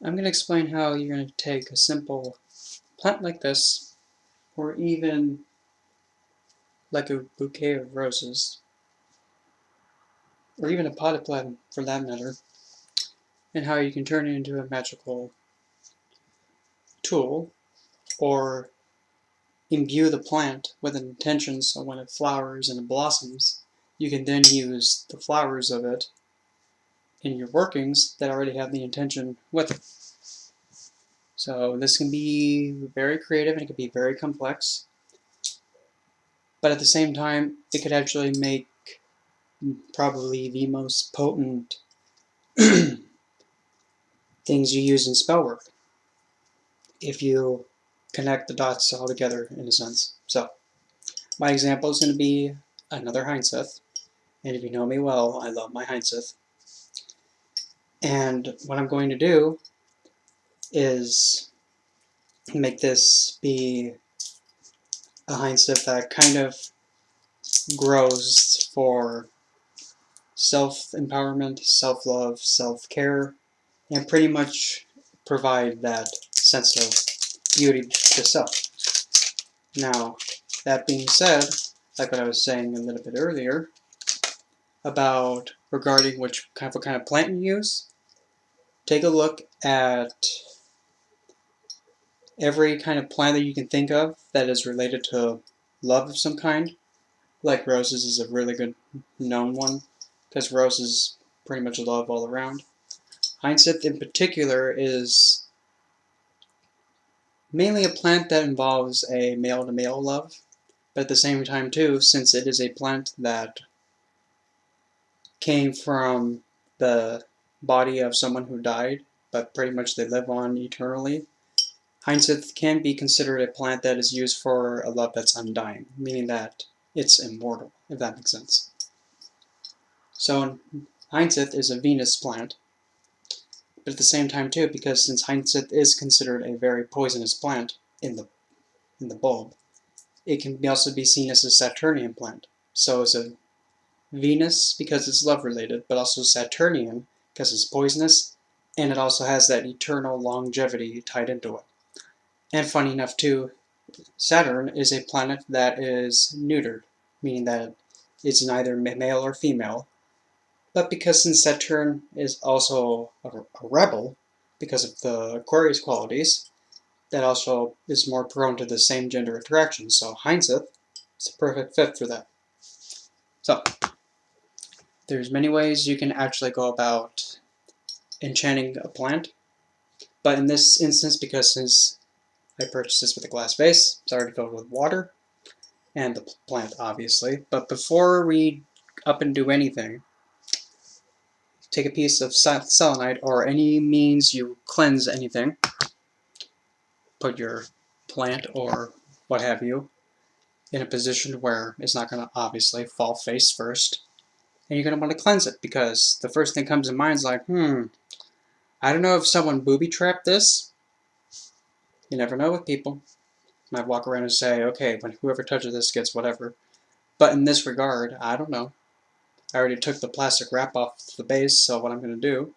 I'm going to explain how you're going to take a simple plant like this, or even like a bouquet of roses, or even a potted plant for that matter, and how you can turn it into a magical tool, or imbue the plant with an intention so when it flowers and it blossoms, you can then use the flowers of it in your workings that already have the intention with it. So this can be very creative and it can be very complex, but at the same time, it could actually make probably the most potent things you use in spell work if you connect the dots all together in a sense. So my example is going to be another Hyacinth, and if you know me well, I love my Hyacinth. And what I'm going to do is make this be a Hyacinth that kind of grows for self-empowerment, self-love, self-care, and pretty much provide that sense of beauty to self. Now, that being said, like what I was saying a little bit earlier about regarding what kind of plant you use, take a look at every kind of plant that you can think of that is related to love of some kind. Like roses is a really good known one, because roses pretty much love all around. Hyacinth in particular is mainly a plant that involves a male-to-male love, but at the same time too, since it is a plant that came from the body of someone who died, but pretty much they live on eternally, Hyacinth can be considered a plant that is used for a love that's undying, meaning that it's immortal, if that makes sense. So Hyacinth is a Venus plant, but at the same time too, because since Hyacinth is considered a very poisonous plant in the bulb, it can also be seen as a Saturnian plant. So it's a Venus because it's love related, but also Saturnian because it's poisonous, and it also has that eternal longevity tied into it. And funny enough too, Saturn is a planet that is neutered, meaning that it's neither male or female. But because since Saturn is also a rebel, because of the Aquarius qualities, that also is more prone to the same gender attraction. So Hyacinth is a perfect fit for that. So there's many ways you can actually go about enchanting a plant, but in this instance, because since I purchased this with a glass vase, it's already filled with water, and the plant obviously, but before we up and do anything, take a piece of selenite or any means you cleanse anything, put your plant or what have you in a position where it's not going to obviously fall face first, and you're going to want to cleanse it, because the first thing that comes in mind is like, I don't know if someone booby-trapped this. You never know with people. Might walk around and say, okay, when whoever touches this gets whatever. But in this regard, I don't know. I already took the plastic wrap off the base, so what I'm going to do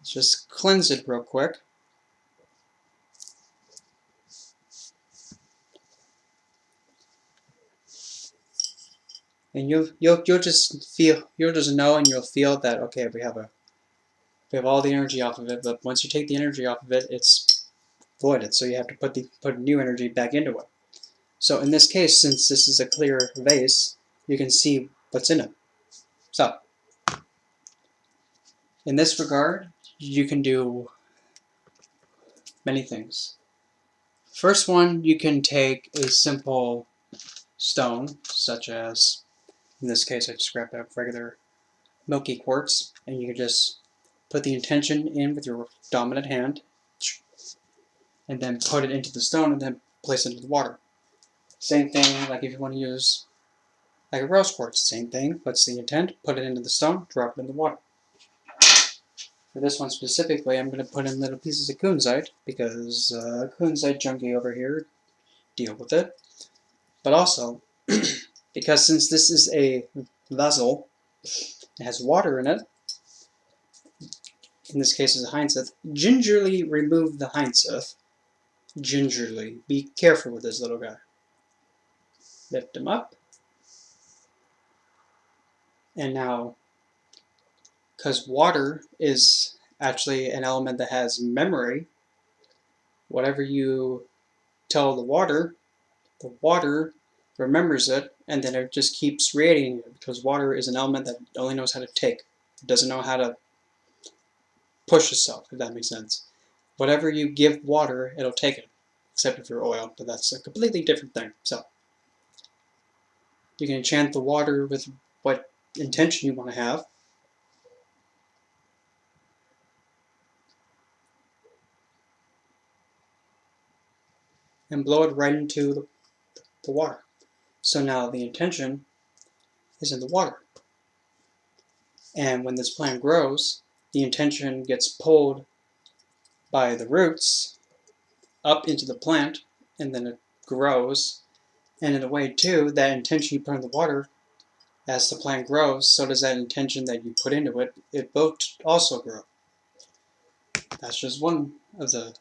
is just cleanse it real quick. And you'll just know, and you'll feel that, okay, we have all the energy off of it, but once you take the energy off of it, it's voided, so you have to put new energy back into it. So in this case, since this is a clear vase, you can see what's in it. So in this regard, you can do many things. First one, you can take a simple stone, such as, in this case I just grabbed a regular milky quartz, and you can just put the intention in with your dominant hand, and then put it into the stone, and then place it into the water. Same thing, like if you want to use like a rose quartz, same thing, what's the intent, put it into the stone, drop it in the water. For this one specifically, I'm going to put in little pieces of kunzite, because kunzite junkie over here, deal with it. But also, because since this is a vessel, it has water in it, in this case is a hyacinth, gingerly remove the hyacinth. Gingerly. Be careful with this little guy. Lift him up. And now, because water is actually an element that has memory, whatever you tell the water remembers it, and then it just keeps radiating it, because water is an element that only knows how to take. It doesn't know how to push itself, if that makes sense. Whatever you give water, it'll take it, except if you're oil, but that's a completely different thing. So, you can enchant the water with what intention you want to have. And blow it right into the water. So now the intention is in the water. And when this plant grows, the intention gets pulled by the roots up into the plant, and then it grows. And in a way, too, that intention you put in the water, as the plant grows, so does that intention that you put into it. It both also grow. That's just one of the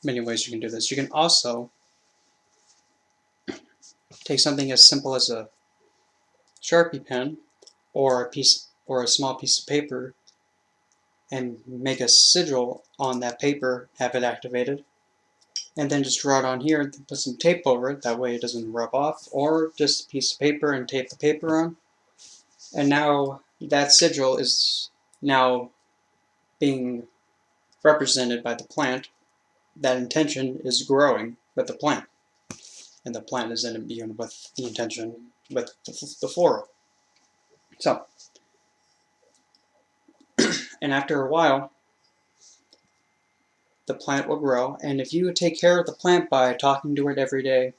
many ways you can do this. You can also take something as simple as a Sharpie pen or a small piece of paper and make a sigil on that paper, have it activated, and then just draw it on here, put some tape over it, that way it doesn't rub off, or just a piece of paper and tape the paper on. And now that sigil is now being represented by the plant. That intention is growing with the plant, and the plant is then imbued with the intention with the floral. So, and after a while, the plant will grow, and if you take care of the plant by talking to it every day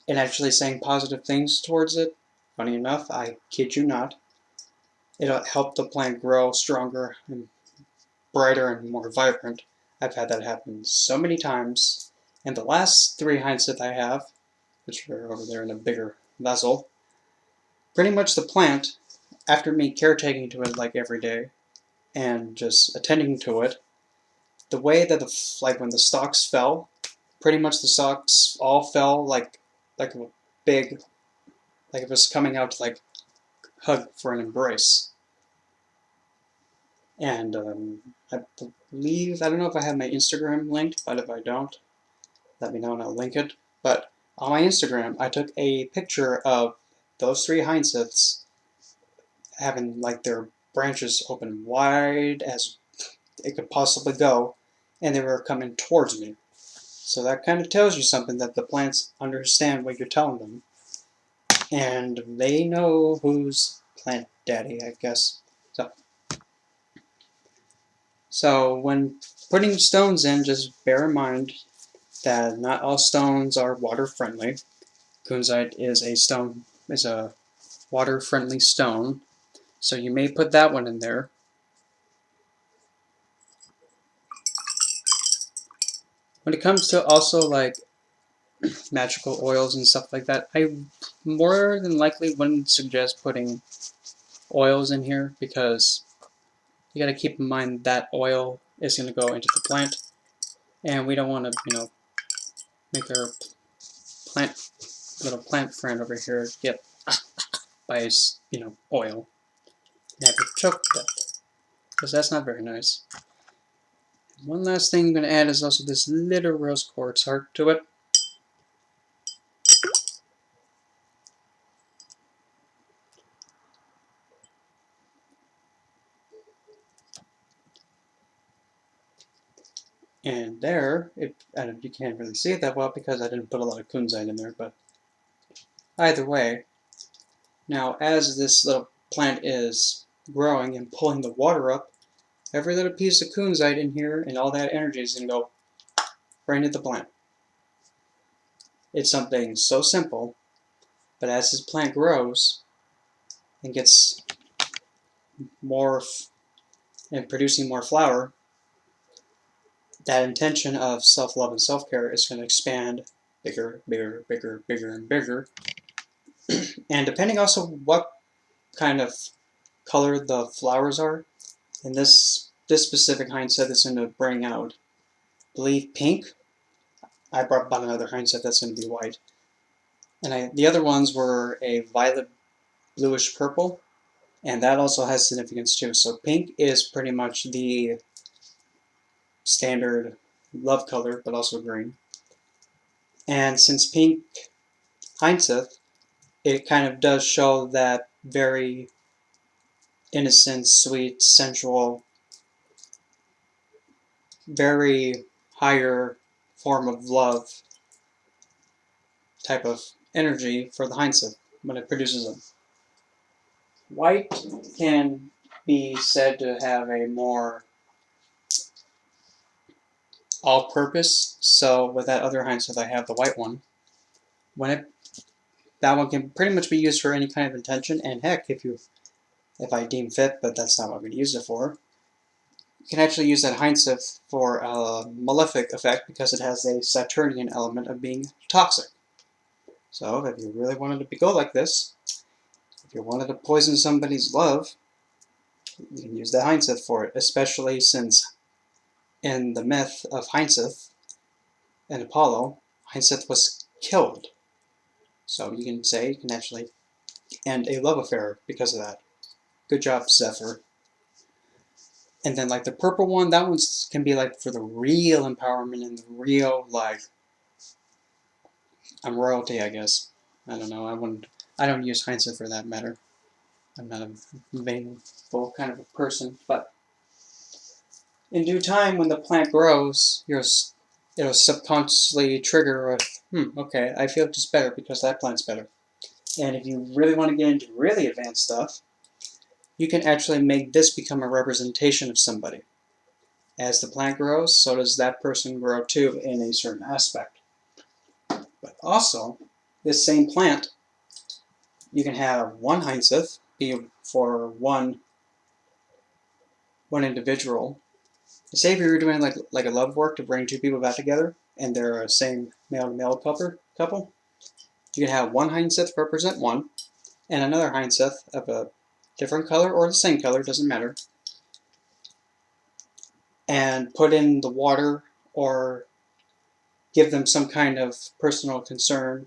and actually saying positive things towards it, funny enough, I kid you not, it'll help the plant grow stronger and brighter and more vibrant. I've had that happen so many times. And the last 3 hyacinth I have, which are over there in a bigger vessel, pretty much the plant, after me caretaking to it like every day and just attending to it, the way that like when the stalks fell, pretty much the stalks all fell like a big, like it was coming out to like hug for an embrace. And I believe, I don't know if I have my Instagram linked, but if I don't, let me know and I'll link it. But on my Instagram, I took a picture of those 3 hyacinths having like their branches open wide as it could possibly go, and they were coming towards me. So that kind of tells you something, that the plants understand what you're telling them, and they know who's plant daddy, I guess. So when putting stones in, just bear in mind that not all stones are water friendly. Kunzite is a water friendly stone, so you may put that one in there. When it comes to also like magical oils and stuff like that, I more than likely wouldn't suggest putting oils in here, because you got to keep in mind that oil is going to go into the plant, and we don't want to, make our little plant friend over here get by his, oil and have it choke to death, because that's not very nice. One last thing I'm going to add is also this little rose quartz heart to it. And there, you can't really see it that well because I didn't put a lot of kunzite in there, but either way, now as this little plant is growing and pulling the water up, every little piece of kunzite in here and all that energy is going to go right into the plant. It's something so simple, but as this plant grows and gets more and producing more flower, that intention of self-love and self-care is going to expand bigger, bigger, bigger, bigger, and bigger. And depending also what kind of color the flowers are, in this this specific Hyacinth is going to bring out, I believe, pink. I bought another Hyacinth that's going to be white. And the other ones were a violet bluish purple, and that also has significance too. So pink is pretty much the standard love color, but also green. And since pink Hyacinth, it kind of does show that very innocent, sweet, sensual, very higher form of love type of energy for the Hyacinth when it produces them. White can be said to have a more all-purpose, so with that other Hyacinth I have the white one. That one can pretty much be used for any kind of intention, and heck, if I deem fit, but that's not what I'm going to use it for. You can actually use that Hyacinth for a malefic effect because it has a Saturnian element of being toxic. So if you really wanted to go like this, if you wanted to poison somebody's love, you can use the Hyacinth for it, especially since in the myth of Hyacinth and Apollo, Hyacinth was killed. So you can say you can actually end a love affair because of that. Good job, Zephyr. And then like the purple one, that one can be like for the real empowerment and the real like I'm royalty, I guess. I don't know. I don't use Hyacinth for that matter. I'm not a vainful kind of a person, but in due time, when the plant grows, it'll subconsciously trigger okay, I feel just better because that plant's better. And if you really want to get into really advanced stuff, you can actually make this become a representation of somebody. As the plant grows, so does that person grow too in a certain aspect. But also, this same plant, you can have one Hyacinth be for one individual. Say if you were doing like a love work to bring two people back together, and they're a same male-to-male couple, you can have one Hyacinth represent one, and another Hyacinth of a different color or the same color, doesn't matter, and put in the water or give them some kind of personal concern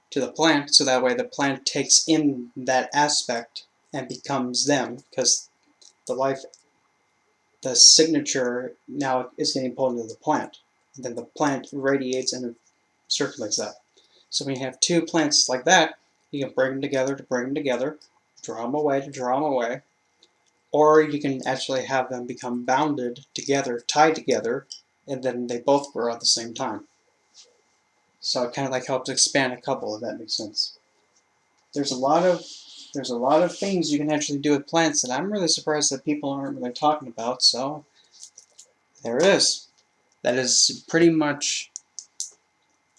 to the plant, so that way the plant takes in that aspect and becomes them, because the signature now is getting pulled into the plant. And then the plant radiates and circulates that. So when you have two plants like that, you can bring them together to bring them together, draw them away to draw them away, or you can actually have them become bounded together, tied together, and then they both grow at the same time. So it kind of like helps expand a couple, if that makes sense. There's a lot of things you can actually do with plants that I'm really surprised that people aren't really talking about, so there it is. That is pretty much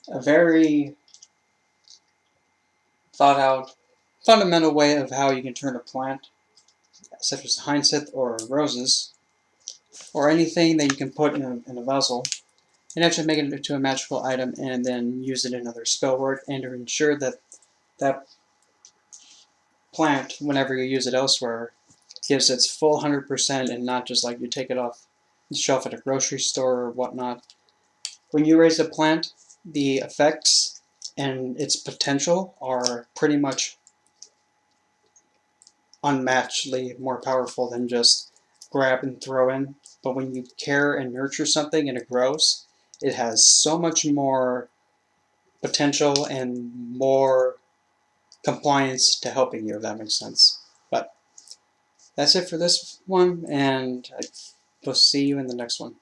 a very thought out, fundamental way of how you can turn a plant, such as Hyacinth or roses, or anything that you can put in a vessel, and actually make it into a magical item and then use it in other spell work, and to ensure that that plant, whenever you use it elsewhere, gives its full 100% and not just like you take it off the shelf at a grocery store or whatnot. When you raise a plant, the effects and its potential are pretty much unmatchedly more powerful than just grab and throw in. But when you care and nurture something and it grows, it has so much more potential and more compliance to helping you, if that makes sense. But that's it for this one, and we'll see you in the next one.